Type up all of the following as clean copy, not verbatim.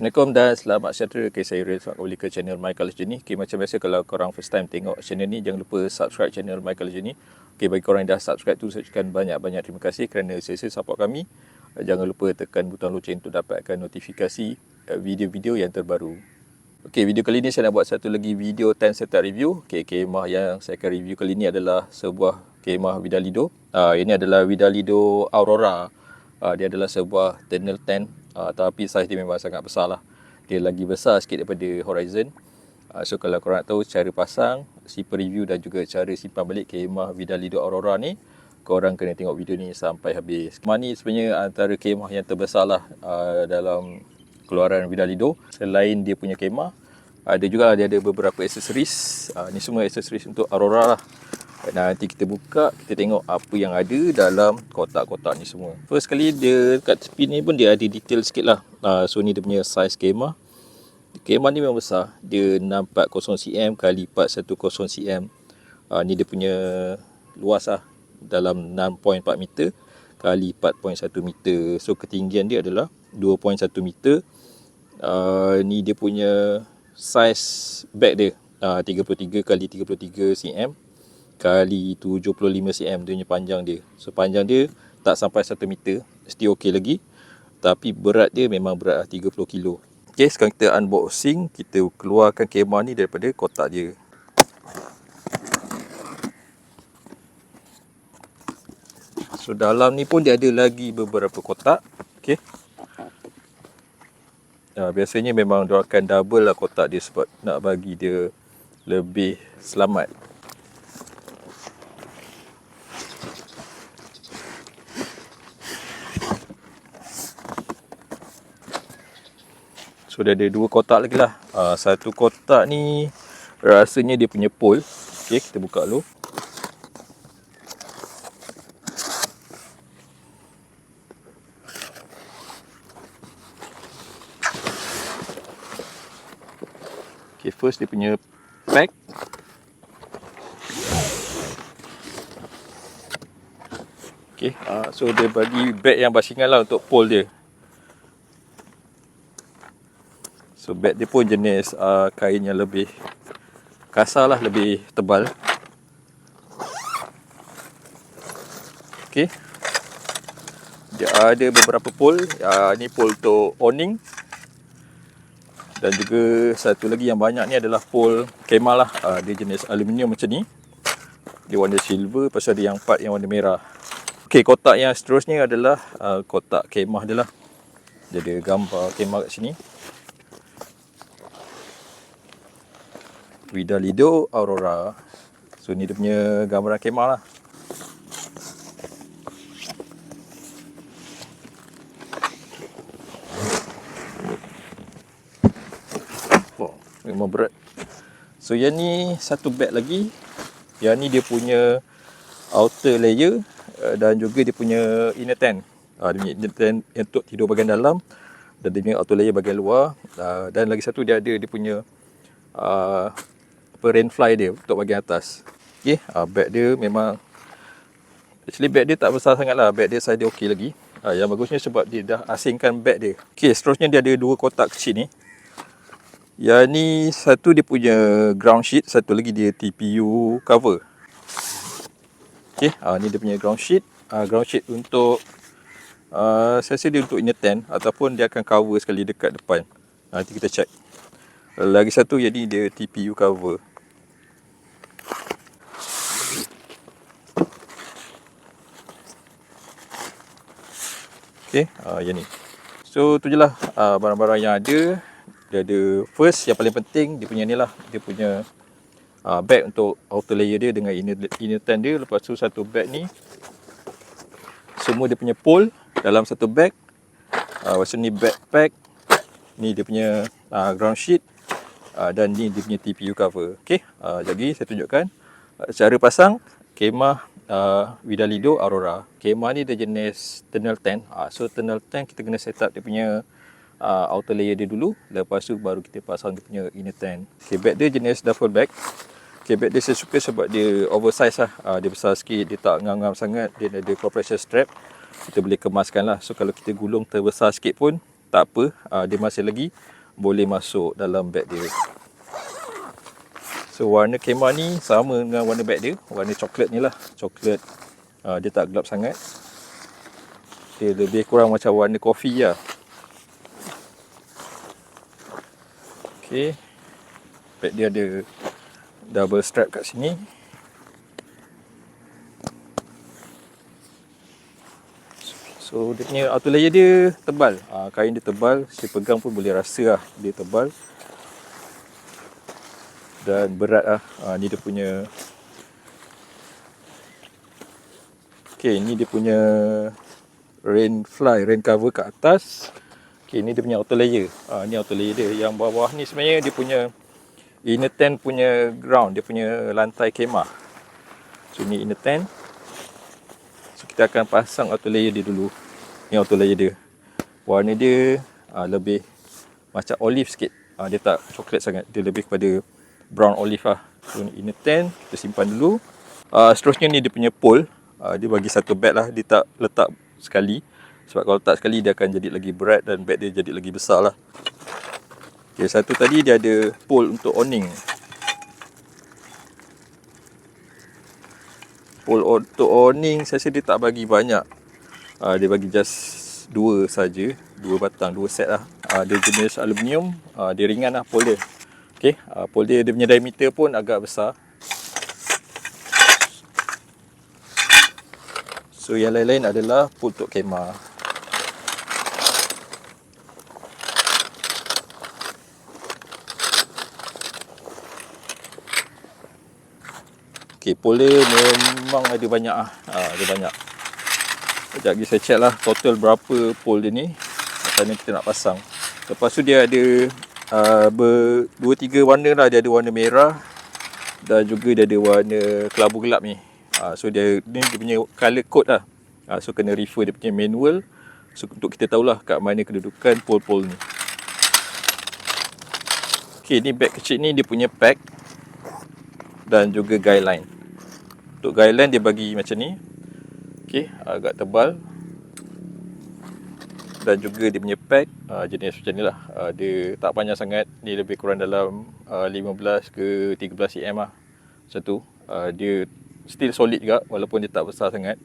Assalamualaikum dan selamat sejahtera. Saya Rizal kembali ke channel My Colours Journey. Macam biasa, kalau korang first time tengok channel ni, jangan lupa subscribe channel My Colours Journey. Bagi korang yang dah subscribe tu, saya ucapkan banyak-banyak terima kasih kerana sentiasa support kami. Jangan lupa tekan butang loceng untuk dapatkan notifikasi video-video yang terbaru. Video kali ni saya nak buat satu lagi video 10 setup review. Kemah yang saya akan review kali ni adalah sebuah kemah Widalido. Ini adalah Widalido Aurora. Dia adalah sebuah tunnel tent, tapi saiz dia memang sangat besar lah. Dia lagi besar sikit daripada Horizon. So kalau korang nak tahu cara pasang, simpan review dan juga cara simpan balik kemah Widalido Aurora ni, korang kena tengok video ni sampai habis. Kemah ni sebenarnya antara kemah yang terbesar lah dalam keluaran Widalido. Selain dia punya kemah, ada juga dia ada beberapa aksesoris. Ni semua aksesoris untuk Aurora lah. Nanti kita buka, kita tengok apa yang ada dalam kotak-kotak ni semua. First kali dia kat tepi ni pun dia ada detail sikit lah. So ni dia punya size kemah. Kemah ni memang besar. Dia 640cm x 410cm. Ni dia punya luas lah, dalam 6.4 meter kali 4.1 meter. So ketinggian dia adalah 2.1 meter. Ni dia punya size bag dia, 33 x 33 cm kali 75 cm dia punya panjang dia. So panjang dia tak sampai 1 meter, still okey lagi. Tapi berat dia memang berat 30 kilo. Sekarang kita unboxing. Kita keluarkan kemah ni daripada kotak dia. So dalam ni pun dia ada lagi beberapa kotak. Biasanya memang dia akan double lah kotak dia sebab nak bagi dia lebih selamat. So dia ada dua kotak lagi lah. Satu kotak ni rasanya dia punya pole. Kita buka dulu. First dia punya pack. So dia bagi bag yang basingan lah untuk pole dia. So bag dia pun jenis kain yang lebih kasar lah, lebih tebal. Dia ada beberapa pole. Ni pole untuk awning. Dan juga satu lagi yang banyak ni adalah pole kemah lah. Dia jenis aluminium macam ni. Dia warna silver, pasal ada yang part yang warna merah. Kotak yang seterusnya adalah kotak kemah dia lah. Dia ada gambar kemah kat sini. Widalido Aurora. So ni dia punya gambaran kemah lah. Memang berat. So yang ni satu bag lagi. Yang ni dia punya outer layer dan juga dia punya inner tent. Dia punya inner tent untuk tidur bahagian dalam, dan dia punya outer layer bahagian luar. Dan lagi satu dia ada dia punya rain fly dia untuk bahagian atas. Bag dia memang, actually bag dia tak besar sangat lah. Bag dia size dia okey lagi. Yang bagusnya sebab dia dah asingkan bag dia. Seterusnya dia ada dua kotak kecil ni. Yang ni satu dia punya ground sheet, satu lagi dia TPU cover. Ni dia punya ground sheet. Ground sheet untuk saya rasa dia untuk inner tent, ataupun dia akan cover sekali dekat depan. Nanti kita check. Lagi satu yang ni dia TPU cover. Yang ni. So tu je lah barang-barang yang ada. Dia ada first, yang paling penting dia punya ni lah. Dia punya bag untuk outer layer dia dengan inner tent dia. Lepas tu satu bag ni, semua dia punya pole dalam satu bag. Lepas tu ni backpack. Ni dia punya ground sheet. Dan ni dia punya TPU cover. Jadi saya tunjukkan cara pasang kemah Widalido Aurora. Kemah ni dia jenis tunnel tent. So tunnel tent kita kena set up dia punya outer layer dia dulu. Lepas tu baru kita pasang dia punya inner tent. Bag dia jenis duffel bag. Bag dia saya suka sebab dia oversize lah. Dia besar sikit, dia tak ngam-ngam sangat. Dia ada compression strap. Kita boleh kemaskan lah. So kalau kita gulung terbesar sikit pun, tak apa, dia masih lagi boleh masuk dalam beg dia. So warna kemah ni sama dengan warna beg dia, warna coklat ni lah, coklat. Dia tak gelap sangat, dia lebih kurang macam warna kopi lah. Okay, beg dia ada double strap kat sini. So dia punya outer layer dia tebal, kain dia tebal, saya pegang pun boleh rasa lah dia tebal dan berat lah. Ni dia punya, okay, ni dia punya rain cover kat atas. Okay, ni dia punya outer layer. Ni outer layer dia. Yang bawah ni sebenarnya dia punya inner tent punya ground, dia punya lantai kemah. So ni inner tent. So kita akan pasang outer layer dia dulu. Ni outer layer dia. Warna dia lebih macam olive sikit. Dia tak coklat sangat, dia lebih kepada brown olive lah. So ni inner tent, kita simpan dulu. Seterusnya ni dia punya pole. Dia bagi satu beg lah, dia tak letak sekali. Sebab kalau letak sekali dia akan jadi lagi berat dan beg dia jadi lagi besar lah. Okay, satu tadi dia ada pole untuk awning. Pole untuk awning saya rasa dia tak bagi banyak. Dia bagi just 2 saja, 2 batang, 2 set lah. Dia jenis aluminium, dia ringan lah pole dia. Okay, pole dia punya diameter pun agak besar. So yang lain-lain adalah pole untuk kemah. Okay, pole dia memang ada banyak lah. Ada banyak. Sekejap lagi saya check lah total berapa pole dia ni, macam mana kita nak pasang. Lepas tu dia ada 2-3 warna lah. Dia ada warna merah dan juga dia ada warna kelabu gelap ni. So dia punya color code lah. So kena refer dia punya manual, so untuk kita tahulah kat mana kedudukan pole-pole ni. Okay, ni beg kecil ni dia punya pack dan juga guideline. Untuk guideline dia bagi macam ni. Okay, agak tebal. Dan juga dia punya pack jenis macam ni lah. Dia tak panjang sangat, ni lebih kurang dalam 15 ke 13 cm lah. Macam tu. Dia still solid juga walaupun dia tak besar sangat.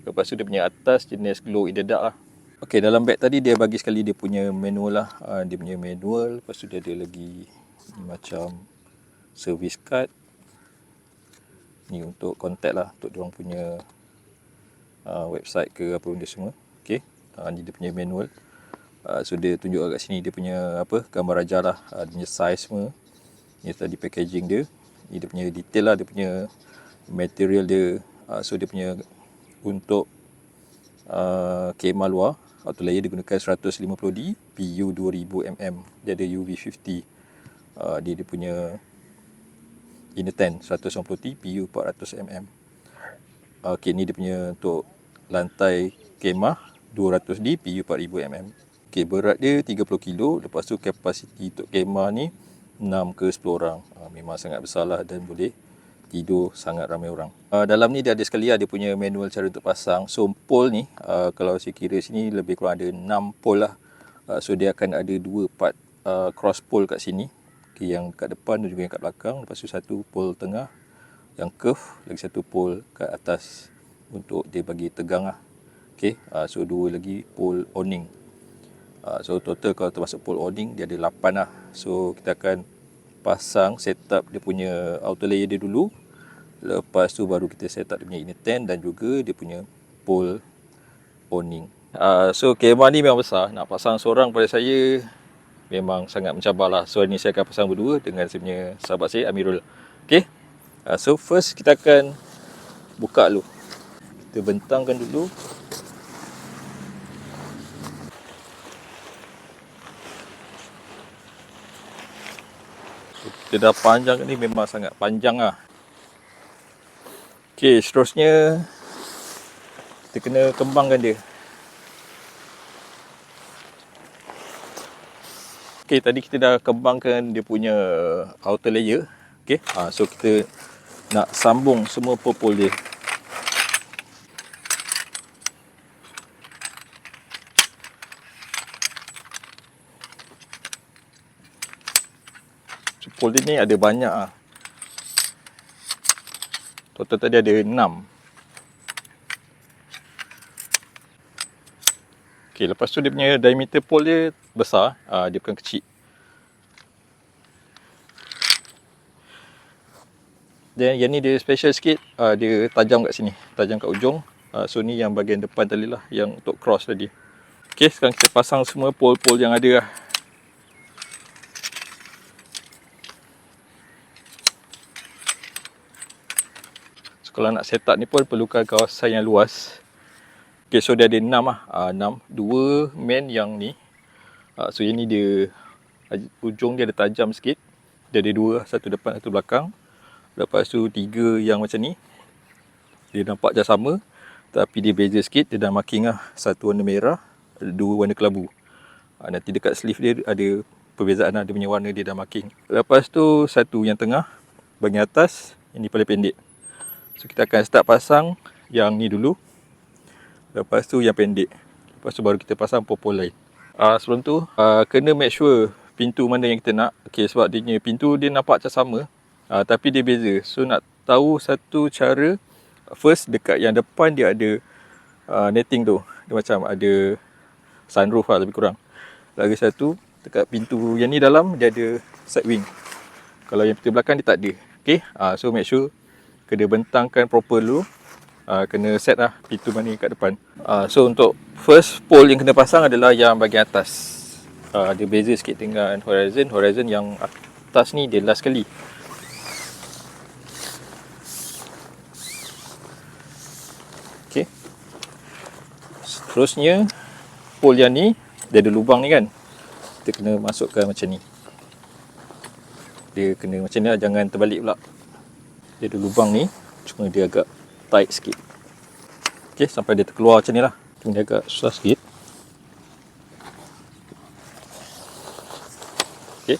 Lepas tu dia punya atas jenis glow in the dark lah. Okay, dalam beg tadi dia bagi sekali dia punya manual lah. Dia punya manual. Lepas tu dia ada lagi ni macam service card. Ni untuk contact lah, untuk diorang punya website ke apa benda semua. Okay, ni dia punya manual. So dia tunjuk kat sini dia punya gambar raja lah, dia punya size semua. Ni tadi packaging dia. Ni dia punya detail lah, dia punya material dia. So dia punya untuk kemah luar, outer layer dia gunakan 150D PU 2000mm. Dia ada UV50. Dia punya inner tent 150T PU 400mm. Okay, ni dia punya untuk lantai kemah 200D PU 4000mm. Okay, berat dia 30 kilo. Lepas tu kapasiti untuk kemah ni 6 ke 10 orang. Memang sangat besar lah dan boleh tidur sangat ramai orang. Dalam ni dia ada sekali dia punya manual cara untuk pasang. So pole ni kalau saya kira sini lebih kurang ada 6 pole lah. So dia akan ada 2 part cross pole kat sini. Okay, yang kat depan dan juga yang kat belakang. Lepas tu satu pole tengah yang curve, lagi satu pole kat atas untuk dia bagi tegang lah. Okay, so 2 lagi pole awning. So total kalau termasuk pole awning dia ada 8 lah. So kita akan pasang setup dia punya outer layer dia dulu. Lepas tu baru kita setup dia punya inner tent dan juga dia punya pole awning. So kemah ni memang besar. Nak pasang seorang pada saya memang sangat mencabar lah. So ni saya akan pasang berdua dengan saya punya sahabat saya Amirul. Okay, so first kita akan buka dulu. Kita bentangkan dulu. Dia dah panjang ni, memang sangat panjang lah. Okay, seterusnya kita kena kembangkan dia. Okay, tadi kita dah kembangkan dia punya outer layer. Okay, so kita nak sambung semua pole-pole dia. pole dia ni ada banyak lah. Total tadi ada 6. Okay, lepas tu dia punya diameter pole dia besar, dia bukan kecil. Dan yang ni dia special sikit, dia tajam kat sini, tajam kat ujung. So ni yang bahagian depan tadi lah, yang untuk cross tadi. Okay, sekarang kita pasang semua pole-pole yang ada lah. So kalau nak set up ni pun perlukan kawasan yang luas. Okay, so dia ada 6 lah. 6. 2 main yang ni. So yang ni dia, ujung dia ada tajam sikit. Dia ada 2, satu depan, satu belakang. Lepas tu 3 yang macam ni. Dia nampak macam sama, tapi dia beza sikit. Dia dah marking lah. Satu warna merah, 2 warna kelabu. Nanti dekat sleeve dia ada perbezaan lah. Dia punya warna dia dah marking. Lepas tu satu yang tengah, bahagian atas. Yang ni paling pendek. So kita akan start pasang yang ni dulu. Lepas tu yang pendek. Lepas tu baru kita pasang pole-pole lain. Sebelum tu, kena make sure pintu mana yang kita nak. Okay, sebab dia punya pintu dia nampak macam sama, tapi dia beza. So nak tahu satu cara, first dekat yang depan dia ada netting tu. Dia macam ada sunroof lah lebih kurang. Lagi satu, dekat pintu yang ni dalam dia ada side wing. Kalau yang pintu belakang dia tak ada. Okay, so make sure kena bentangkan proper dulu. Kena set lah pintu mana kat depan. So untuk first pole yang kena pasang adalah yang bahagian atas. Dia beza sikit dengan horizon. Horizon yang atas ni dia last sekali. Okay. Seterusnya pole yang ni dia ada lubang ni kan. Kita kena masukkan macam ni. Dia kena macam ni lah, jangan terbalik pula. Dia ada lubang ni, cuma dia agak tight sikit. Okay, sampai dia terkeluar macam ni lah. Cuma dia agak susah sikit. Okay,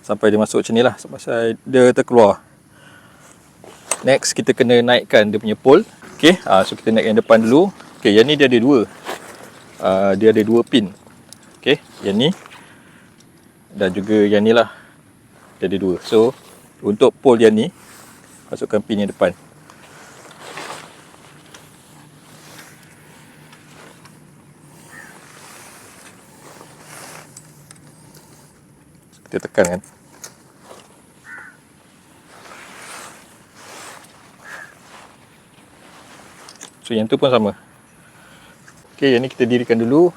sampai dia masuk macam ni lah, sampai dia terkeluar. Next, kita kena naikkan dia punya pole. Okay, so kita naik yang depan dulu. Okay, yang ni dia ada 2. Dia ada 2 pin. Okay, yang ni dan juga yang ni lah, dia ada 2. So untuk pole yang ni, masukkan pin yang depan. Kita tekan kan. So yang tu pun sama. Okay, yang ni kita dirikan dulu.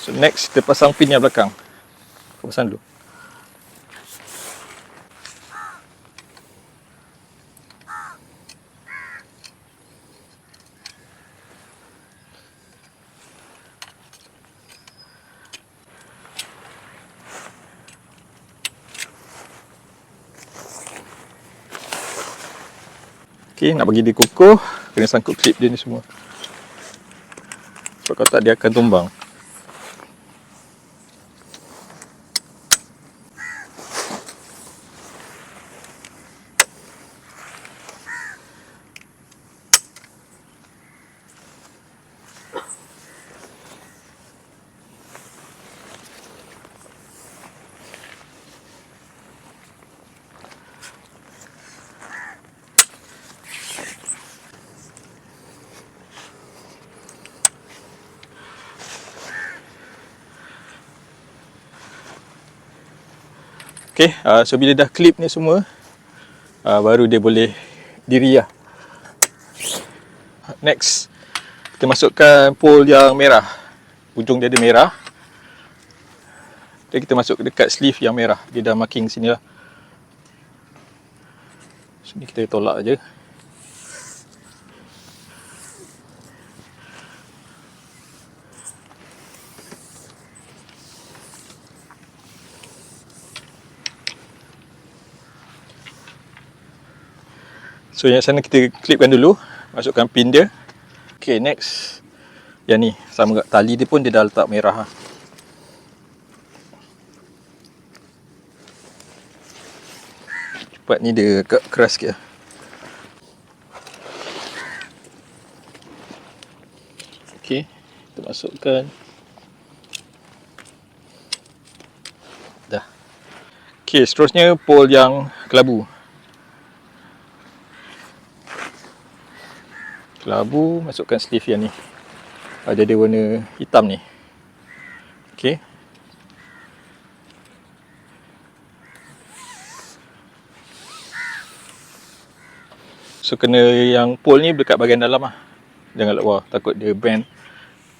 So next kita pasang pin yang belakang. Aku pasang dulu. Okay, nak bagi dia kukuh, kena sangkut klip dia ni semua. Sebab kalau tak dia akan tumbang. Okay, so bila dah clip ni semua, baru dia boleh diri lah. Next, kita masukkan pole yang merah. Ujung dia ada merah. Dan kita masuk dekat sleeve yang merah. Dia dah marking sini lah. Sini kita tolak je. So yang sana kita clipkan dulu, masukkan pin dia. Okay, next, yang ni sama kat tali dia pun dia dah letak merah lah. Part ni dia agak keras sikit lah. Okay, Kita masukkan. Dah. Okey, seterusnya pole yang kelabu. Kelabu, masukkan sleeve yang ni. Dia warna hitam ni. Okey. So kena yang pole ni dekat bahagian dalam lah. Jangan kat luar, takut dia bend,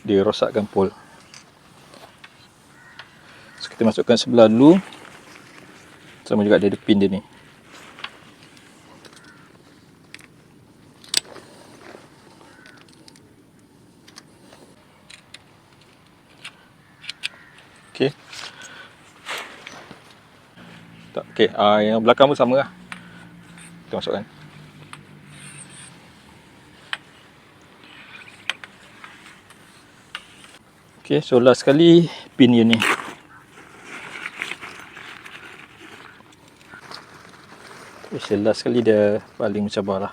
dia rosakkan pole. So kita masukkan sebelah dulu. Sama juga dia ada pin dia ni. Okey. Okey, yang belakang pun sama lah. Kita masukkan. Okey, so last sekali pin dia ni. So last sekali dia paling mencabar lah.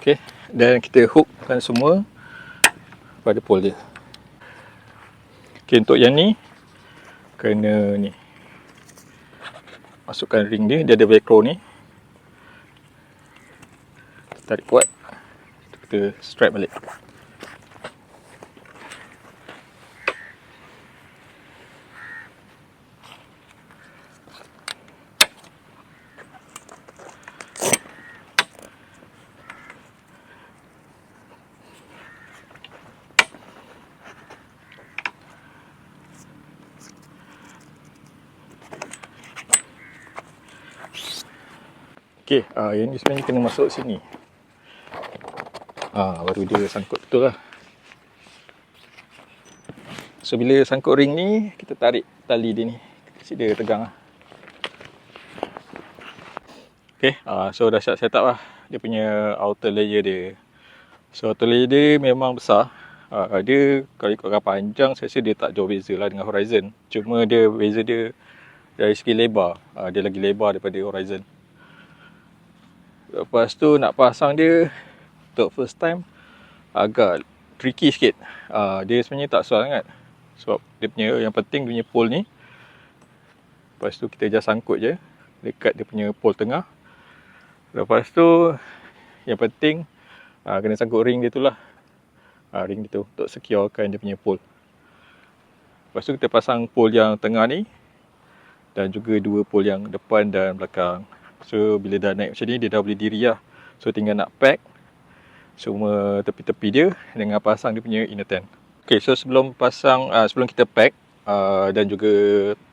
Okey, dan kita hookkan semua pada pole dia. Okey, untuk yang ni kena ni. Masukkan ring dia, dia ada velcro ni. Tarik kuat. Kita strap balik. Okey, yang ni sebenarnya kena masuk sini. Baru dia sangkut betul lah. So bila sangkut ring ni, kita tarik tali dia ni. Dia tegang lah. Okey, so dah siap set up lah. Dia punya outer layer dia. So outer layer dia memang besar. Dia kalau ikutkan panjang, saya rasa dia tak jauh beza lah dengan Horizon. Cuma dia beza dia dari segi lebar. Dia lagi lebar daripada Horizon. Lepas tu nak pasang dia untuk first time agak tricky sikit. Dia sebenarnya tak susah sangat. Sebab dia punya yang penting dia punya pole ni. Lepas tu kita just sangkut je dekat dia punya pole tengah. Lepas tu yang penting kena sangkut ring dia tu lah. Ring dia tu untuk securekan dia punya pole. Lepas tu kita pasang pole yang tengah ni dan juga dua pole yang depan dan belakang. So bila dah naik macam ni dia dah boleh diri lah. So tinggal nak pack semua tepi-tepi dia dengan pasang dia punya inner tent. Okay, so sebelum pasang, sebelum kita pack dan juga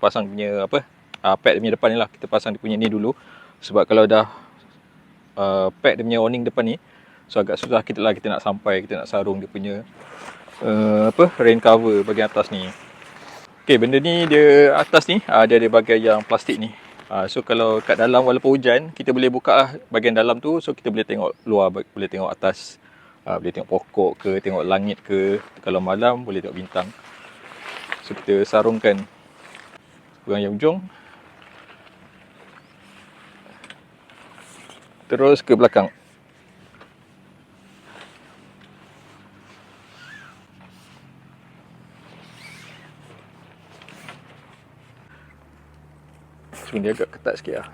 pasang punya pack dia punya depan ni lah, kita pasang dia punya ni dulu. Sebab kalau dah pack dia punya awning depan ni, so agak susah kita nak sampai, kita nak sarung dia punya rain cover bahagian atas ni. Okay, benda ni dia atas ni dia ada bahagian yang plastik ni. So kalau kat dalam walaupun hujan, kita boleh buka lah bahagian dalam tu. So kita boleh tengok luar, boleh tengok atas, boleh tengok pokok ke, tengok langit ke. Kalau malam boleh tengok bintang. So kita sarungkan pegang yang ujung, terus ke belakang. So dia agak ketat sikit lah.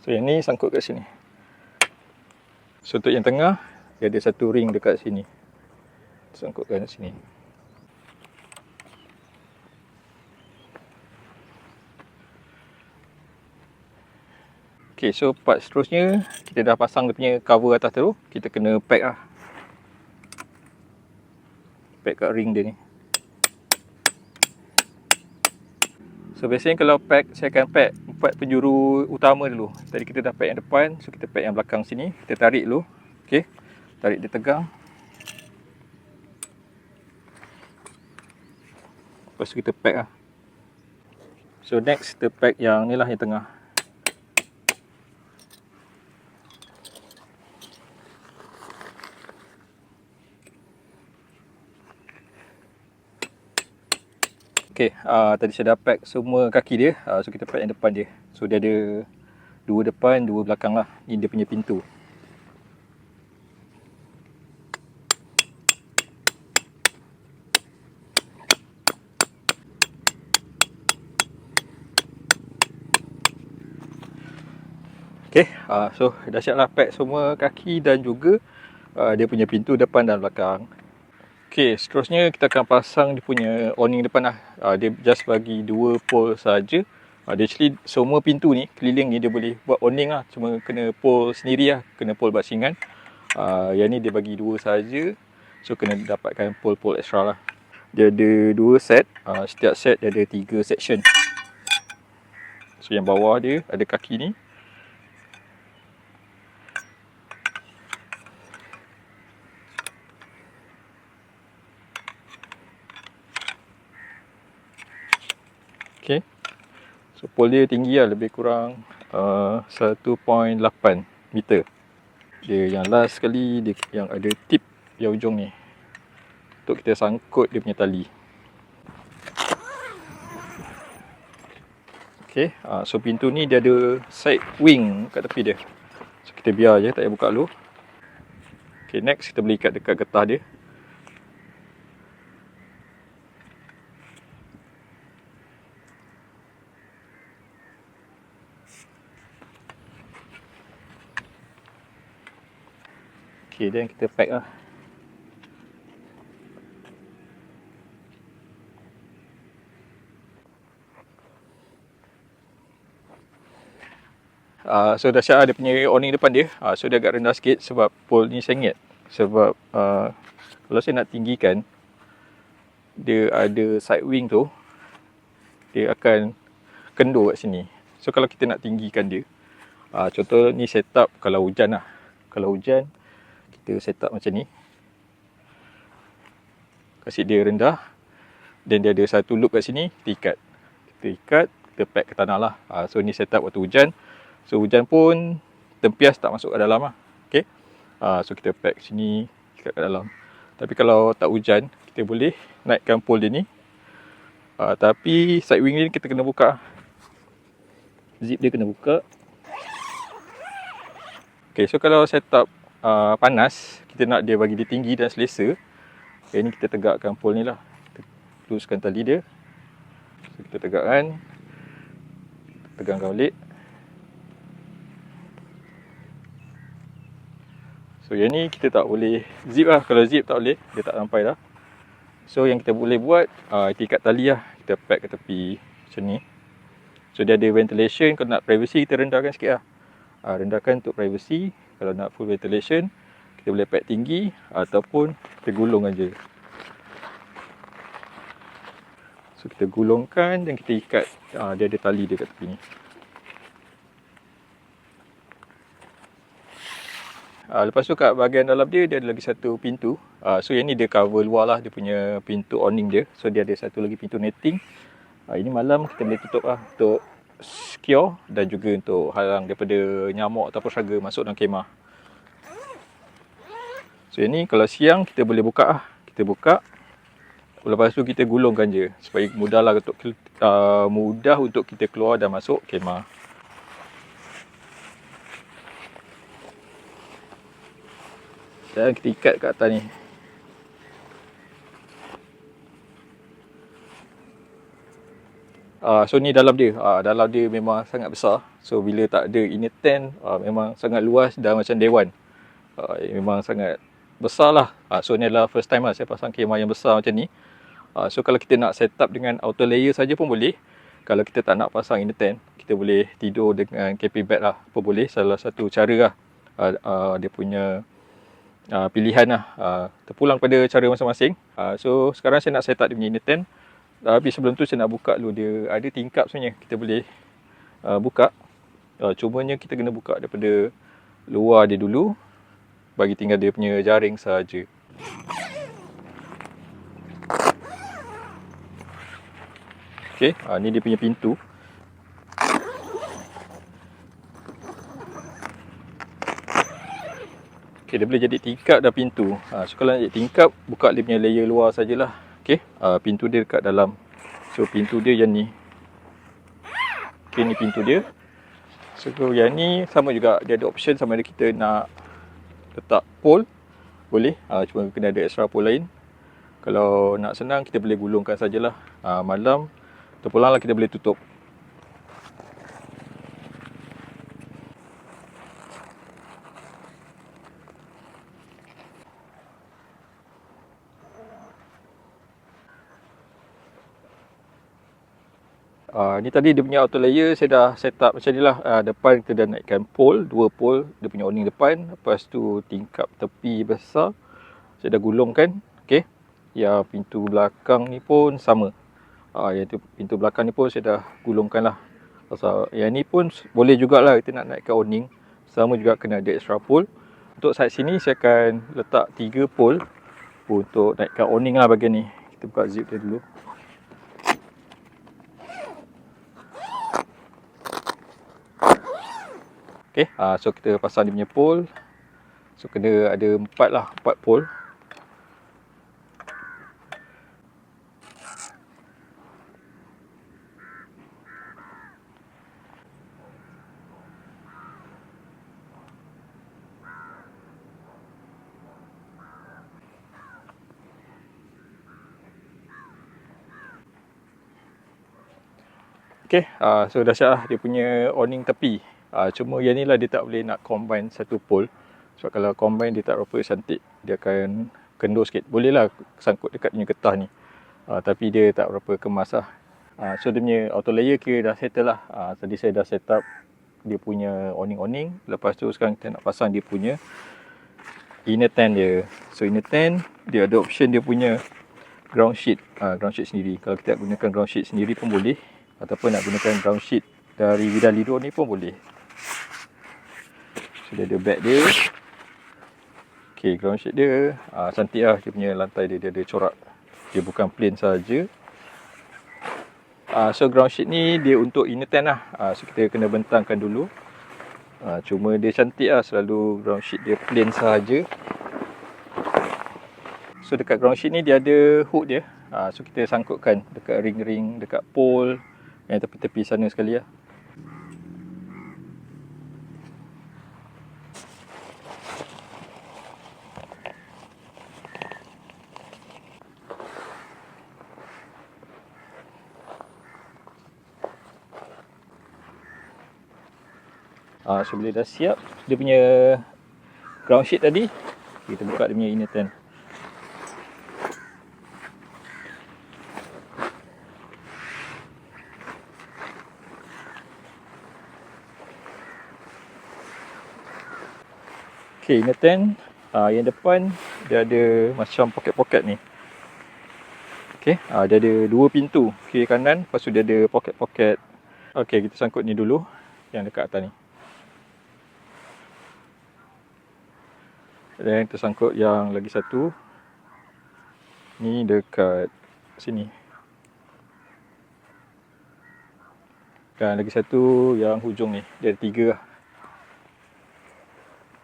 So yang ni sangkut kat sini. So untuk yang tengah, dia ada satu ring dekat sini. Sangkutkan kat sini. Okay, so part seterusnya, kita dah pasang dia punya cover atas tu. Kita kena pack lah. Pack kat ring dia ni. So biasanya kalau pack, saya akan pack 4 penjuru utama dulu. Tadi kita dah pack yang depan, so kita pack yang belakang sini. Kita tarik dulu. Okay, tarik dia tegang. Lepas tu kita pack lah. So next kita pack yang ni lah, yang tengah. Okay, tadi saya dah pack semua kaki dia. So kita pack yang depan dia. So dia ada 2 depan, 2 belakang lah. Ni dia punya pintu. Okay, so dah siap lah pack semua kaki dan juga dia punya pintu depan dan belakang. Okay, seterusnya kita akan pasang dia punya awning depan lah. Dia just bagi 2 pole saja. Dia actually semua pintu ni, keliling ni dia boleh buat awning lah. Cuma kena pole sendiri lah, kena pole basingan. Yang ni dia bagi 2 saja. So kena dapatkan pole-pole extra lah. Dia ada 2 set. Setiap set dia ada 3 section. So yang bawah dia ada kaki ni. Okay. So pole dia tinggi lah, lebih kurang 1.8 meter. Dia yang last sekali, dia yang ada tip yang ujung ni, untuk kita sangkut dia punya tali. Okay, so pintu ni dia ada side wing kat tepi dia. So kita biar je, tak payah buka dulu. Okay, next kita boleh ikat dekat getah dia. Okay, then kita pack lah. So dah siap dia punya awning depan dia. So dia agak rendah sikit sebab pole ni sengit. Sebab kalau saya nak tinggikan, dia ada side wing tu, dia akan kendur kat sini. So kalau kita nak tinggikan dia, contoh ni setup kalau hujan lah. Kalau hujan, kita setup macam ni. Kasih dia rendah. Dan dia ada satu loop kat sini, kita ikat. Kita pack ke tanah lah. So ni setup waktu hujan. So hujan pun tempias tak masuk ke dalam lah. Okay. So kita pack sini, ikat kat dalam. Tapi kalau tak hujan, kita boleh naikkan pole dia ni. Tapi side wing ni kita kena buka. Zip dia kena buka. Okay, so kalau setup panas, kita nak dia bagi dia tinggi dan selesa. Okay, ni kita tegakkan pole ni lah. Kita luruskan tali dia. So kita tegakkan. Tegangkan balik. So yang ni kita tak boleh zip lah. Kalau zip tak boleh, dia tak sampai dah. So yang kita boleh buat, kita ikat tali lah. Kita pack ke tepi macam ni. So dia ada ventilation. Kalau nak privacy, kita rendahkan sikit lah. Rendahkan untuk privacy. Kalau nak full ventilation, kita boleh pack tinggi ataupun kita gulungkan je. So kita gulungkan dan kita ikat. Dia ada tali dia kat tepi ni. Lepas tu kat bahagian dalam dia ada lagi satu pintu. So yang ni dia cover luar lah, dia punya pintu awning dia. So dia ada satu lagi pintu netting. Ini malam kita boleh tutup lah untuk secure dan juga untuk halang daripada nyamuk ataupun serangga masuk dalam kemah. So yang ni kalau siang kita boleh buka lah. Kita buka. Lepas tu kita gulungkan je supaya mudah untuk kita keluar dan masuk kemah. Dan kita ikat kat atas ni. So ni dalam dia. Dalam dia memang sangat besar. So bila tak ada inner tent, memang sangat luas dan macam dewan. Memang sangat besar lah. So ni adalah first time lah saya pasang kemah yang besar macam ni. So kalau kita nak set up dengan outer layer saja pun boleh. Kalau kita tak nak pasang inner tent, kita boleh tidur dengan camping bed lah. Apa boleh, salah satu cara lah. Dia punya pilihan lah. Terpulang pada cara masing-masing. So sekarang saya nak set up dia punya inner tent. Tapi sebelum tu saya nak buka dulu. Dia ada tingkap sebenarnya. Kita boleh buka. Cumanya kita kena buka daripada luar dia dulu. Bagi tinggal dia punya jaring saja. Okey, ni dia punya pintu. Okey, dia boleh jadi tingkap dah pintu. So kalau nak jadi tingkap, buka dia punya layer luar sajalah. Okey, pintu dia dekat dalam. So pintu dia yang ni. Okey, ni pintu dia. So yang ni sama juga, dia ada option sama ada kita nak letak pole, boleh. Cuma kena ada extra pole lain. Kalau nak senang, kita boleh gulungkan sajalah. Malam terpulang lah kita boleh tutup. Ni tadi dia punya outer layer saya dah set up macam ni lah. Depan kita dah naikkan pole, 2 pole, dia punya awning depan. Lepas tu tingkap tepi besar saya dah gulungkan. Okey. Yang pintu belakang ni pun sama. Yang pintu belakang ni pun saya dah gulungkan lah. Pasal yang ni pun boleh jugalah kita nak naikkan awning. Sama juga kena ada extra pole. Untuk side sini saya akan letak 3 pole untuk naikkan awning lah bahagian ni. Kita buka zip dia dulu. Okay, so kita pasang dia punya pole. So kena ada 4 pole. Okay, so dah siap lah dia punya awning tepi. Cuma yang ni lah dia tak boleh nak combine satu pole. Sebab kalau combine dia tak berapa cantik. Dia akan kendur sikit. Boleh lah sangkut dekat punya getah ni. Tapi dia tak berapa kemas lah. So dia punya outer layer kira dah settle lah. Tadi saya dah set up dia punya awning-awning. Lepas tu sekarang kita nak pasang dia punya inner tent dia. So inner tent dia ada option dia punya ground sheet. Ground sheet sendiri. Kalau kita nak gunakan ground sheet sendiri pun boleh. Ataupun nak gunakan ground sheet dari Vida Lido ni pun boleh. So dia ada bed dia. Okay, ground sheet dia cantik lah. Dia punya lantai dia ada corak. Dia bukan plain saja. So ground sheet ni dia untuk inner tent lah. So kita kena bentangkan dulu. Cuma dia cantik lah. Selalu ground sheet dia plain saja. So dekat ground sheet ni dia ada hook dia. So kita sangkutkan dekat ring-ring, dekat pole yang tepi-tepi sana sekali lah. So bila dah siap dia punya ground sheet tadi, kita buka dia punya inner tent. Okay, inner tent yang depan dia ada macam poket-poket ni. Okay, dia ada 2 pintu, kiri kanan. Lepas tu dia ada poket-poket. Okay, kita sangkut ni dulu yang dekat atas ni. Dan kita sangkut yang lagi satu ni dekat sini. Dan lagi satu yang hujung ni, dia ada 3 lah.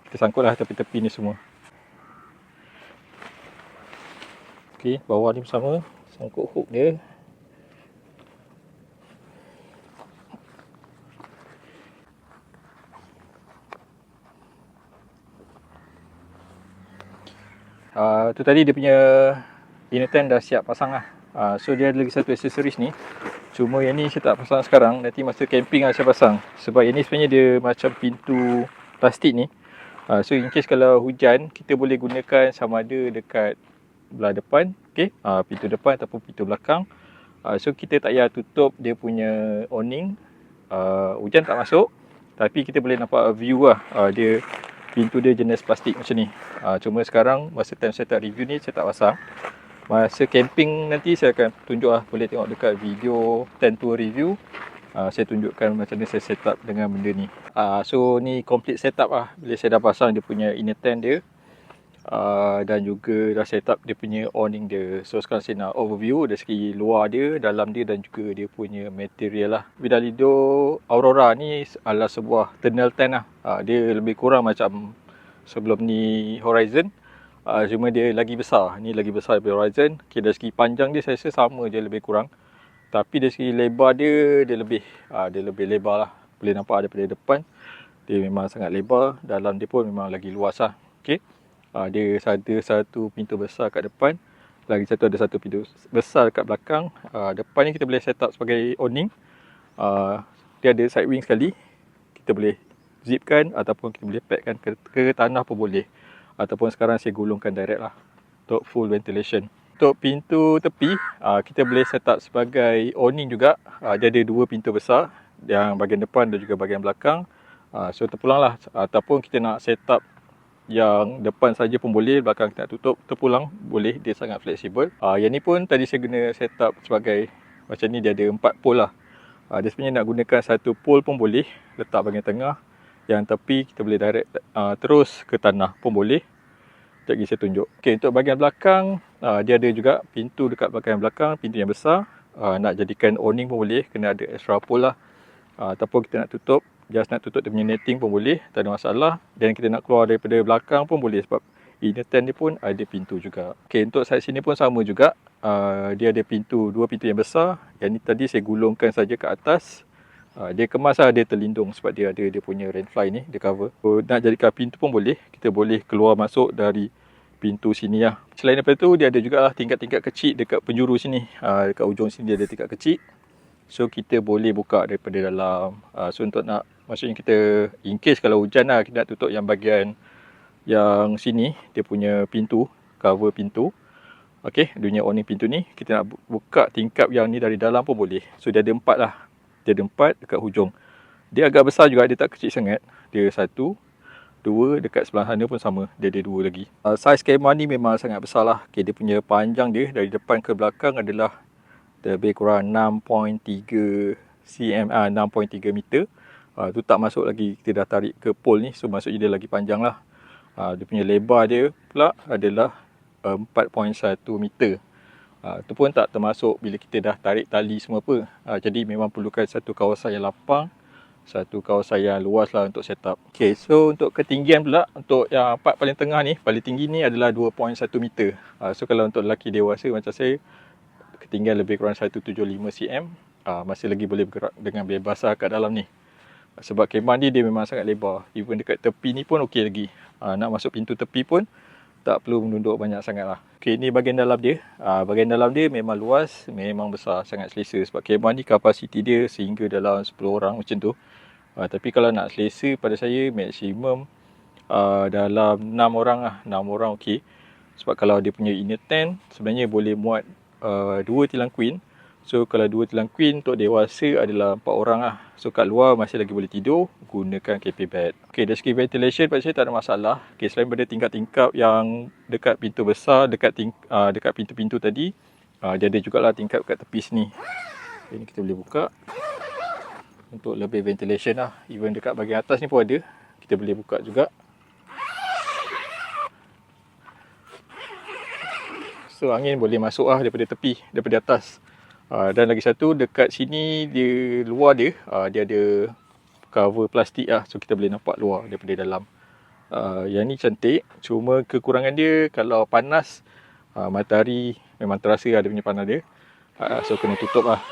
Kita sangkut lah tepi-tepi ni semua. Ok, bawah ni sama. Sangkut hook dia. Tu tadi dia punya inner tent dah siap pasang lah. So dia ada lagi satu aksesoris ni. Cuma yang ni saya tak pasang sekarang. Nanti masa camping lah saya pasang. Sebab yang ni sebenarnya dia macam pintu plastik ni. So in case kalau hujan, kita boleh gunakan sama ada dekat belah depan, okay? Pintu depan ataupun pintu belakang. So kita tak payah tutup dia punya awning. Hujan tak masuk. Tapi kita boleh nampak view lah. Dia pintu dia jenis plastik macam ni. Cuma sekarang masa time saya tak review ni, saya tak pasang. Masa camping nanti saya akan tunjuk lah. Boleh tengok dekat video tent tour review. Saya tunjukkan macam mana saya set up dengan benda ni. So ni complete setup lah. Bila saya dah pasang dia punya inner tent dia. Dan juga dah set up dia punya awning dia. So sekarang saya nak overview dari segi luar dia, dalam dia dan juga dia punya material lah. Vidalido Aurora ni adalah sebuah tunnel tent lah. Dia lebih kurang macam sebelum ni Horizon. Cuma dia lagi besar. Ni lagi besar daripada Horizon. Okay, dari segi panjang dia saya rasa sama je lebih kurang. Tapi dari segi lebar dia lebih lebar lah. Boleh nampak daripada depan. Dia memang sangat lebar. Dalam dia pun memang lagi luas lah. Okay. Dia ada satu pintu besar kat depan. Lagi satu ada satu pintu besar kat belakang. Depan ni kita boleh set up sebagai awning. Dia ada side wing sekali. Kita boleh zipkan ataupun kita boleh packkan ke tanah pun boleh. Ataupun sekarang saya gulungkan direct lah untuk full ventilation. Untuk pintu tepi, kita boleh set up sebagai awning juga. Dia ada dua pintu besar. Yang bahagian depan dan juga bahagian belakang. So terpulang lah. Ataupun kita nak set up yang depan saja pun boleh, belakang kita nak tutup, terpulang boleh, dia sangat fleksibel. Yang ni pun tadi saya guna set up sebagai macam ni, dia ada 4 pole lah. Dia sebenarnya nak gunakan satu pole pun boleh, letak bahagian tengah. Yang tepi kita boleh direct terus ke tanah pun boleh. Sekejap lagi saya tunjuk. Okay, untuk bahagian belakang, dia ada juga pintu dekat bahagian belakang, pintu yang besar. Nak jadikan awning pun boleh, kena ada extra pole lah. Ataupun kita nak tutup, just nak tutup dia punya netting pun boleh, tak ada masalah. Dan kita nak keluar daripada belakang pun boleh sebab inner tent dia pun ada pintu juga. Okay, untuk side sini pun sama juga. Dia ada pintu, dua pintu yang besar. Yang ni tadi saya gulungkan saja ke atas. Dia kemas lah, dia terlindung sebab dia ada dia punya rainfly ni, dia cover. So, nak jadikan pintu pun boleh. Kita boleh keluar masuk dari pintu sini lah. Selain daripada tu, dia ada juga lah tingkat-tingkat kecil dekat penjuru sini. Dekat ujung sini dia ada tingkat kecil. So kita boleh buka daripada dalam. So untuk nak, maksudnya kita in case kalau hujan lah, kita nak tutup yang bahagian yang sini, dia punya pintu, cover pintu. Okay, dunia awning pintu ni, kita nak buka tingkap yang ni dari dalam pun boleh. So dia ada 4 lah. Dia ada 4 dekat hujung. Dia agak besar juga, dia tak kecil sangat. Dia 1, 2, dekat sebelah sana pun sama. Dia ada 2 lagi. Saiz kemah ni memang sangat besar lah. Okay, dia punya panjang dia dari depan ke belakang adalah lebih kurang 6.3 cm, 6.3 meter. Tu tak masuk lagi kita dah tarik ke pole ni. So maksudnya dia lagi panjang lah. Dia punya lebar dia pula adalah 4.1 meter. Itu pun tak termasuk bila kita dah tarik tali semua apa. Jadi memang perlukan satu kawasan yang lapang, satu kawasan yang luas lah untuk setup. Okay, so untuk ketinggian pula, untuk yang part paling tengah ni, paling tinggi ni adalah 2.1 meter. So kalau untuk lelaki dewasa macam saya, ketinggian lebih kurang 175 cm. Masih lagi boleh bergerak dengan bebas lah kat dalam ni. Sebab kemah ni dia memang sangat lebar. Even dekat tepi ni pun okey lagi. Nak masuk pintu tepi pun tak perlu menunduk banyak sangat lah. Okay, ni bahagian dalam dia. Bahagian dalam dia memang luas, memang besar, sangat selesa. Sebab kemah ni kapasiti dia sehingga dalam 10 orang macam tu. Tapi kalau nak selesa pada saya, maksimum dalam 6 orang lah. 6 orang okey. Sebab kalau dia punya inner tent, sebenarnya boleh muat 2 tilang queen. So kalau 2 tilang queen untuk dewasa adalah 4 orang lah. So kat luar masih lagi boleh tidur, gunakan KP bed. Okay, dari segi ventilation pada saya tak ada masalah. Okay, selain pada tingkap-tingkap yang dekat pintu besar, dekat pintu-pintu tadi, dia ada jugalah tingkap kat tepi sini. Ini kita boleh buka untuk lebih ventilation lah. Even dekat bahagian atas ni pun ada, kita boleh buka juga. So angin boleh masuk lah daripada tepi, daripada atas. Dan lagi satu, dekat sini dia luar dia, dia ada cover plastik lah. So kita boleh nampak luar daripada dalam. Yang ni cantik. Cuma kekurangan dia kalau panas, matahari memang terasa ada punya panas dia. So kena tutup lah.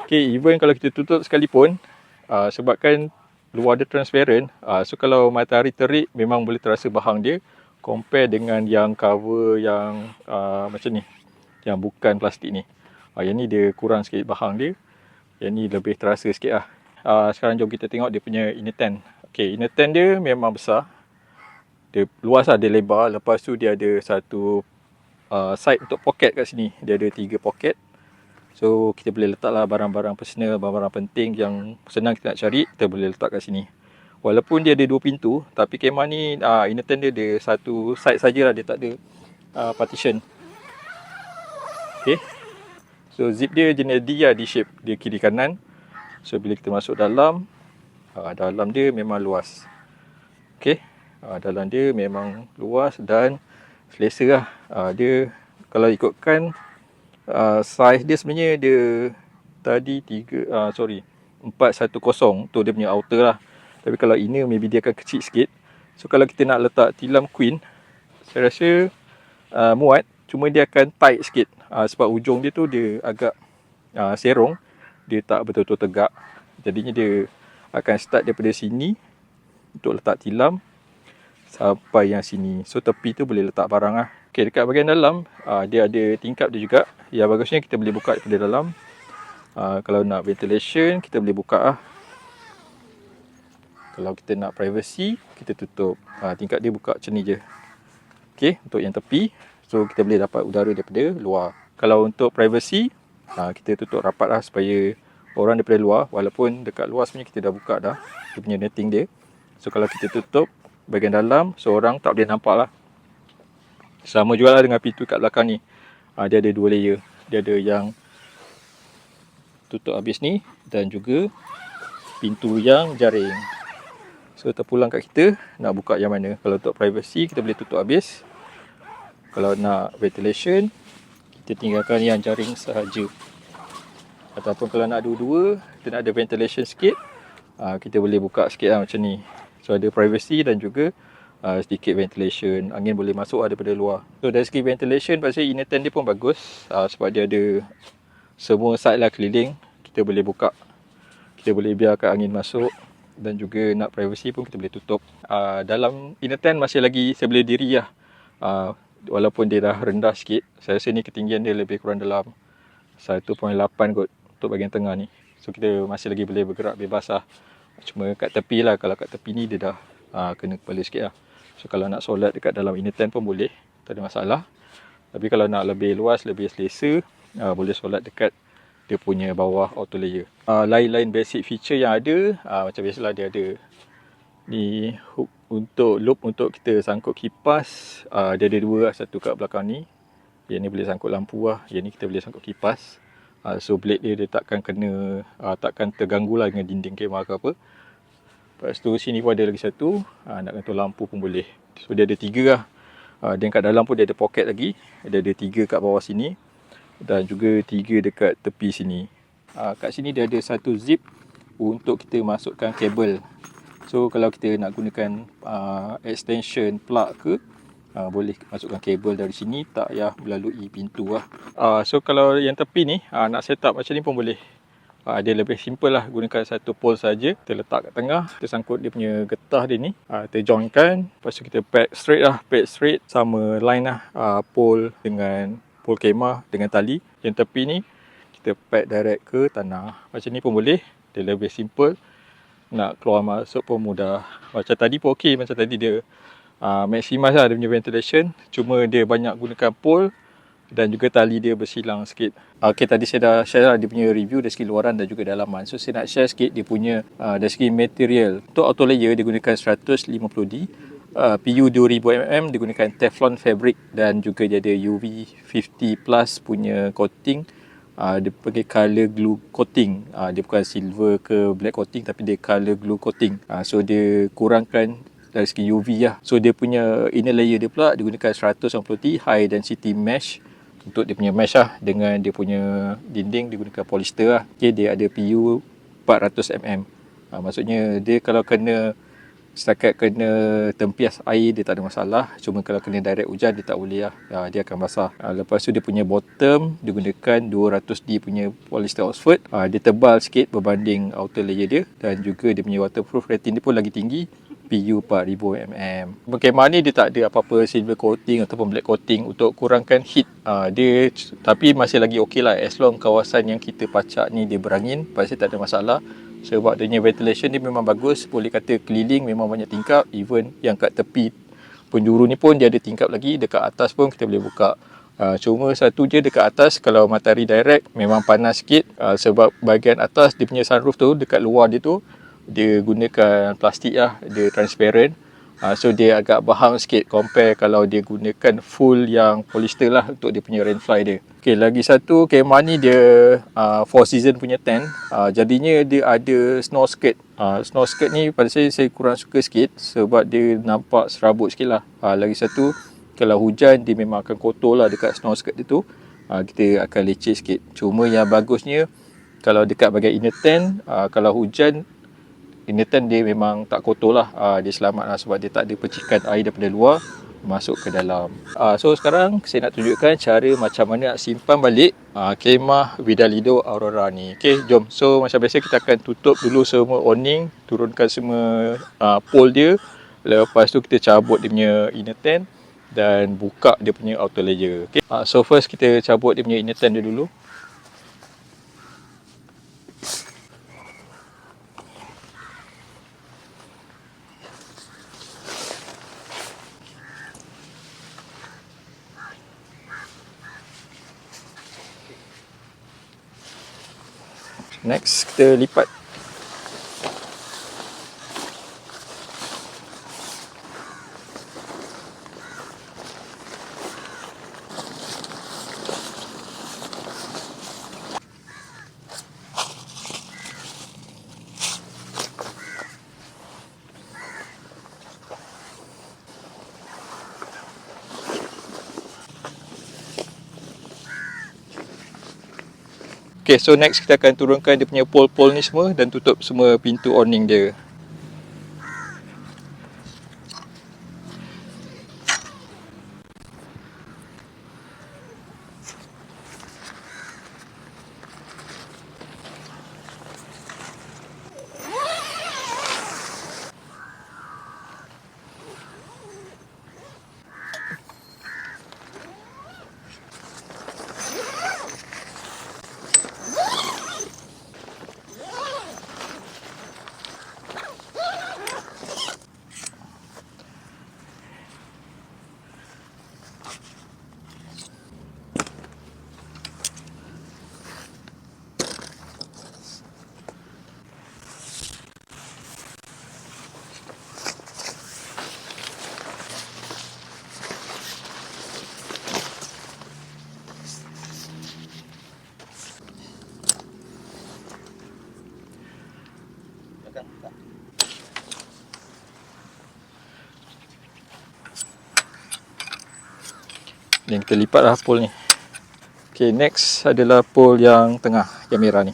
Okay, even kalau kita tutup sekalipun, sebabkan luar dia transparent, so kalau matahari terik memang boleh terasa bahang dia. Compare dengan yang cover yang macam ni, yang bukan plastik ni. Yang ni dia kurang sikit bahang dia. Yang ni lebih terasa sikit lah. Sekarang jom kita tengok dia punya inner tent. Okay, inner tent dia memang besar. Dia luas lah, dia lebar. Lepas tu dia ada satu side untuk pocket kat sini. Dia ada 3 pocket. So kita boleh letak lah barang-barang personal, barang-barang penting yang senang kita nak cari, kita boleh letak kat sini. Walaupun dia ada 2 pintu, tapi kemah ni inner tent dia ada satu side sajalah, dia tak ada partition. Okay. So zip dia jenis D lah, D shape, dia kiri kanan. So bila kita masuk dalam, dalam dia memang luas. Okay. Dalam dia memang luas dan selesa lah. Dia kalau ikutkan saiz dia sebenarnya dia tadi 410 tu dia punya outer lah. Tapi kalau inner maybe dia akan kecil sikit. So kalau kita nak letak tilam queen, saya rasa muat, cuma dia akan tight sikit. Sebab ujung dia tu dia agak serong, dia tak betul-betul tegak. Jadinya dia akan start daripada sini untuk letak tilam sampai yang sini. So tepi tu boleh letak barang lah. Okay, dekat bahagian dalam dia ada tingkap dia juga. Yang bagusnya kita boleh buka daripada dalam. Kalau nak ventilation kita boleh buka lah. Kalau kita nak privacy kita tutup. Tingkap dia buka macam ni je. Okay, untuk yang tepi, so kita boleh dapat udara daripada luar. Kalau untuk privacy kita tutup rapat lah supaya orang daripada luar, walaupun dekat luar sebenarnya kita dah buka dah dia punya netting dia. So kalau kita tutup bahagian dalam, seorang tak boleh nampak lah. Sama juga lah dengan pintu kat belakang ni. Dia ada 2 layer. Dia ada yang tutup habis ni dan juga pintu yang jaring. So terpulang kat kita nak buka yang mana. Kalau untuk privacy kita boleh tutup habis. Kalau nak ventilation kita tinggalkan yang jaring sahaja. Ataupun kalau nak dua-dua, kita nak ada ventilation sikit, kita boleh buka sikit lah macam ni. So ada privacy dan juga sedikit ventilation. Angin boleh masuk daripada luar. So dari segi ventilation pasal inner tent dia pun bagus. Sebab dia ada semua side lah keliling. Kita boleh buka. Kita boleh biarkan angin masuk. Dan juga nak privacy pun kita boleh tutup. Dalam inner tent masih lagi saya boleh diri lah. Walaupun dia dah rendah sikit. Saya rasa ni ketinggian dia lebih kurang dalam 1.8 kot untuk bahagian tengah ni. So kita masih lagi boleh bergerak bebas lah. Cuma kat tepi lah. Kalau kat tepi ni dia dah kena kepala sikit lah. So kalau nak solat dekat dalam inner tent pun boleh. Tak ada masalah. Tapi kalau nak lebih luas, lebih selesa, boleh solat dekat dia punya bawah outer layer. Lain-lain basic feature yang ada, macam biasalah dia ada ni hook untuk loop untuk kita sangkut kipas. Dia ada 2 lah, satu kat belakang ni. Yang ni boleh sangkut lampu lah. Yang ni kita boleh sangkut kipas. So blade dia takkan kena, takkan terganggu lah dengan dinding kemah ke apa. Lepas tu sini pun ada lagi satu. Nak gantung lampu pun boleh. So dia ada 3 lah. Dan kat dalam pun dia ada pocket lagi. Dia ada 3 kat bawah sini. Dan juga 3 dekat tepi sini. Kat sini dia ada satu zip untuk kita masukkan kabel. So kalau kita nak gunakan extension plug ke, boleh masukkan kabel dari sini, tak payah melalui pintu lah. So kalau yang tepi ni nak set up macam ni pun boleh. Dia lebih simple lah, gunakan satu pole saja. Kita letak kat tengah, kita sangkut dia punya getah dia ni, kita joinkan. Lepas tu kita pack straight sama line lah, pole dengan pole kemah dengan tali. Yang tepi ni kita pack direct ke tanah. Macam ni pun boleh. Dia lebih simple. Nak keluar masuk pun mudah. Macam tadi pun okey. Macam tadi dia maximise lah dia punya ventilation. Cuma dia banyak gunakan pole dan juga tali dia bersilang sikit. Okey, tadi saya dah share lah dia punya review dari segi luaran dan juga dalaman. So saya nak share sikit dia punya dari segi material. Untuk outer layer dia gunakan 150D. PU 2000mm digunakan Teflon fabric dan juga dia ada UV 50 plus punya coating. Dia pakai color glue coating. Dia bukan silver ke black coating tapi dia color glue coating. So dia kurangkan dari segi UV lah. So dia punya inner layer dia pula digunakan 190T high density mesh. Untuk dia punya mesh lah, dengan dia punya dinding digunakan polyester lah. Okay, dia ada PU 400mm. Maksudnya dia kalau setakat kena tempias air dia tak ada masalah. Cuma kalau kena direct hujan dia tak boleh lah. Dia akan basah. Lepas tu dia punya bottom digunakan 200D punya polyester Oxford. Dia tebal sikit berbanding outer layer dia. Dan juga dia punya waterproof rating dia pun lagi tinggi. PU 4000mm. Kemah ni dia tak ada apa-apa silver coating ataupun black coating untuk kurangkan heat. Tapi masih lagi okey lah. As long kawasan yang kita pacak ni dia berangin, pasti tak ada masalah. Sebab dia punya ventilation ni memang bagus. Boleh kata keliling memang banyak tingkap. Even yang kat tepi penjuru ni pun dia ada tingkap lagi. Dekat atas pun kita boleh buka. Cuma satu je dekat atas, kalau matahari direct memang panas sikit. Sebab bahagian atas dia punya sunroof tu, dekat luar dia tu dia gunakan plastik lah. Dia transparent. So dia agak bahang sikit compare kalau dia gunakan full yang polyester lah untuk dia punya rain fly dia. Okay, lagi satu kemah ni dia four season punya tent. Jadinya dia ada snow skirt. Snow skirt ni pada saya kurang suka sikit sebab dia nampak serabut sikit lah. Lagi satu, kalau hujan dia memang akan kotor lah dekat snow skirt dia tu. Kita akan leceh sikit. Cuma yang bagusnya kalau dekat bahagian inner tent, kalau hujan inner tent dia memang tak kotor lah. Dia selamat lah sebab dia tak ada percikan air daripada luar masuk ke dalam. So sekarang saya nak tunjukkan cara macam mana nak simpan balik kemah Vidalido Aurora ni. Okay, jom. So macam biasa kita akan tutup dulu semua awning, turunkan semua pole dia. Lepas tu kita cabut dia punya inner tent dan buka dia punya outer layer. Okay. So first kita cabut dia punya inner tent dia dulu. Next kita lipat. Okay, so next kita akan turunkan dia punya pole-pole ni semua dan tutup semua pintu awning dia. Ni kita lipat lah pole ni. Okay, next adalah pole yang tengah, yang merah ni.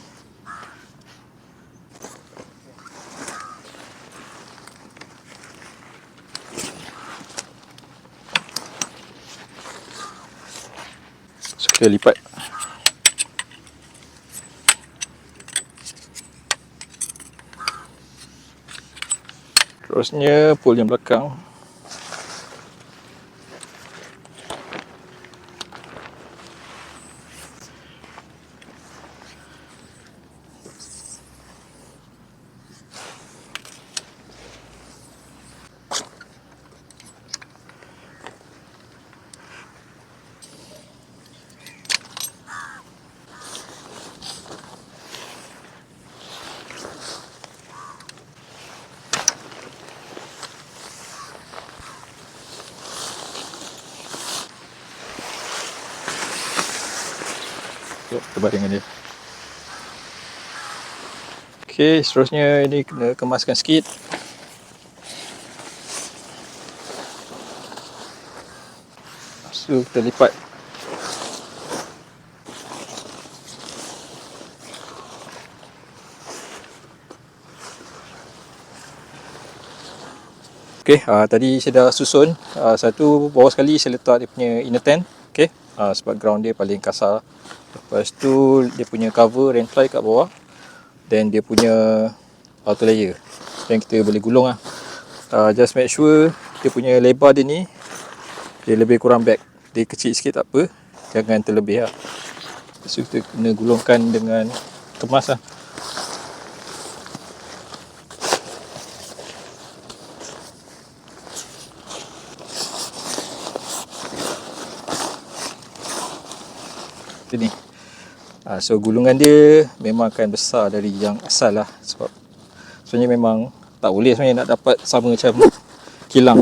So kita lipat. Terusnya pole yang belakang. Tebar dengan dia. Okay, seterusnya ini kena kemaskan sikit. So kita lipat. Okay, tadi saya dah susun. Satu bawah sekali saya letak dia punya inner tent. Okay, sebab ground dia paling kasar. Lepas tu dia punya cover rain fly kat bawah. Then dia punya outer layer yang kita boleh gulung lah. Just make sure dia punya lebar dia ni dia lebih kurang back. Dia kecil sikit tak apa, jangan terlebih lah. So kita kena gulungkan dengan kemas lah. Ni. So gulungan dia memang akan besar dari yang asal lah, sebab sebenarnya memang tak boleh sebenarnya nak dapat sama macam kilang.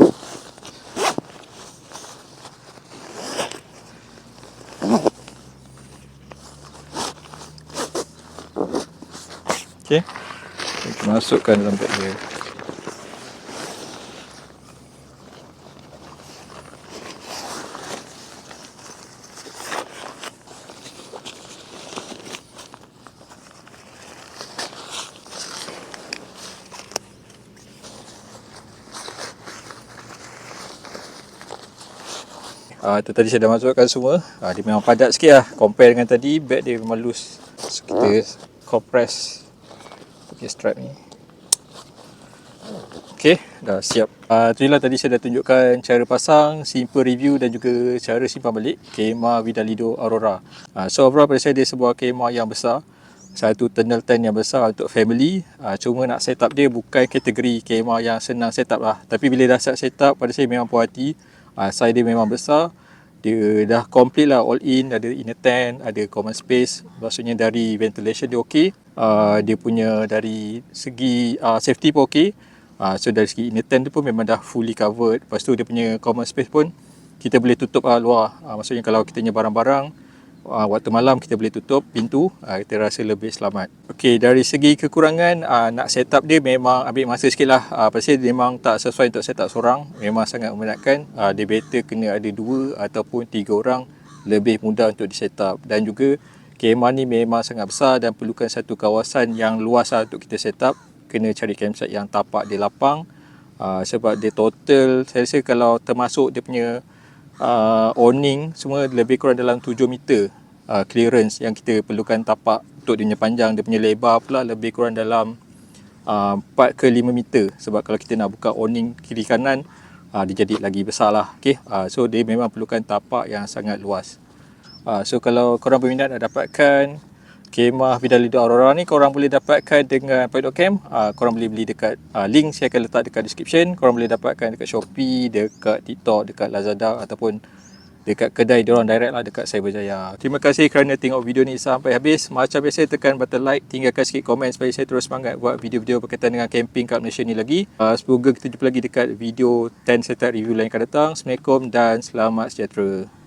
Okey. Kita masukkan dalam beg dia. Itu tadi saya dah masukkan semua. Dia memang padat sikit lah. Compare dengan tadi, bag dia memang loose. So, kita compress okay, strap ni. Okay, dah siap. Itulah tadi saya dah tunjukkan cara pasang, simple review dan juga cara simpan balik KMR Vidalido Aurora. So overall pada saya dia sebuah KMR yang besar. Satu tunnel tent yang besar untuk family. Cuma nak set up dia bukan kategori KMR yang senang set up lah. Tapi bila dah set up, pada saya memang puas hati. Size dia memang besar. Dia dah complete lah all in. Ada inner tent, ada common space. Maksudnya dari ventilation dia okey. Dia punya dari segi safety pun okey. So dari segi inner tent tu pun memang dah fully covered. Lepas tu dia punya common space pun kita boleh tutup luar. Maksudnya kalau kita punya barang-barang waktu malam kita boleh tutup pintu, kita rasa lebih selamat. Okey, dari segi kekurangan nak set up dia memang ambil masa sikit lah. Pasal dia memang tak sesuai untuk set up seorang. Memang sangat memenatkan. Dia better kena ada 2 ataupun 3 orang, lebih mudah untuk di set up. Dan juga KMR ni memang sangat besar dan perlukan satu kawasan yang luas lah untuk kita set up. Kena cari campsite yang tapak dia lapang. Sebab dia total, saya rasa kalau termasuk dia punya awning semua lebih kurang dalam 7 meter clearance yang kita perlukan tapak untuk dia punya panjang. Dia punya lebar pula lebih kurang dalam 4 ke 5 meter. Sebab kalau kita nak buka awning kiri kanan, dia jadi lagi besar lah. Okay? So dia memang perlukan tapak yang sangat luas. So kalau korang berminat nak dapatkan KMR Vidalido Aurora ni, korang boleh dapatkan dengan Pay.Camp. Korang boleh beli dekat link saya akan letak dekat description. Korang boleh dapatkan dekat Shopee, dekat TikTok, dekat Lazada ataupun dekat kedai diorang direct lah dekat Cyberjaya. Terima kasih kerana tengok video ni sampai habis. Macam biasa, tekan button like, tinggalkan sikit komen supaya saya terus semangat buat video-video berkaitan dengan camping kat Malaysia ni lagi. Semoga kita jumpa lagi dekat video 10 setup review lain akan datang. Assalamualaikum dan selamat sejahtera.